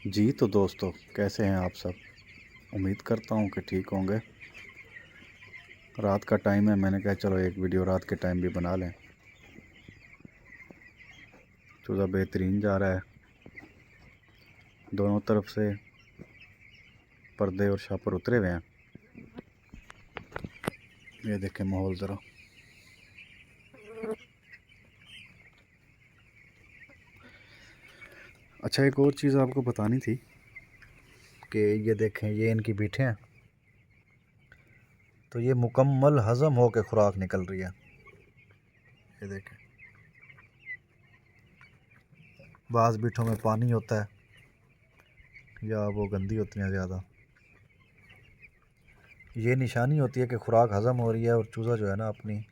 जी तो दोस्तों, कैसे हैं आप सब। उम्मीद करता हूँ कि ठीक होंगे। रात का टाइम है, मैंने कहा चलो एक वीडियो रात के टाइम भी बना लें। चूज़ा बेहतरीन जा रहा है, दोनों तरफ से पर्दे और शापर उतरे हुए हैं। ये देखें माहौल ज़रा। अच्छा, एक और चीज़ आपको बतानी थी कि ये देखें, ये इनकी बीठें हैं, तो ये मुकम्मल हज़म हो के खुराक निकल रही है। ये देखें, बाज़ बीठों में पानी होता है या वो गंदी होती हैं ज़्यादा। ये निशानी होती है कि खुराक हज़म हो रही है और चूज़ा जो है ना अपनी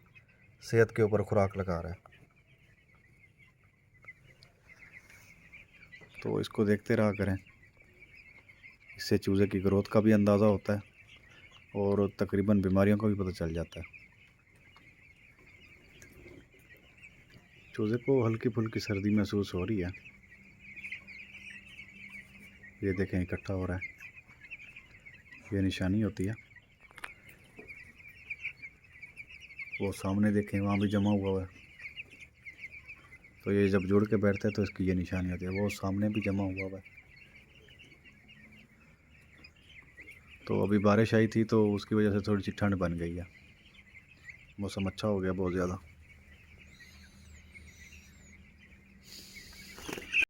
सेहत के ऊपर खुराक लगा रहा है। तो इसको देखते रहा करें, इससे चूज़े की ग्रोथ का भी अंदाज़ा होता है और तकरीबन बीमारियों का भी पता चल जाता है। चूज़े को हल्की फुल्की सर्दी महसूस हो रही है। ये देखें इकट्ठा हो रहा है, ये निशानी होती है। वो सामने देखें, वहाँ भी जमा हुआ है। तो ये जब जुड़ के बैठते हैं तो इसकी ये निशानी होती है। वो सामने भी जमा हुआ है। तो अभी बारिश आई थी तो उसकी वजह से थोड़ी सी ठंड बन गई है। मौसम अच्छा हो गया बहुत ज़्यादा।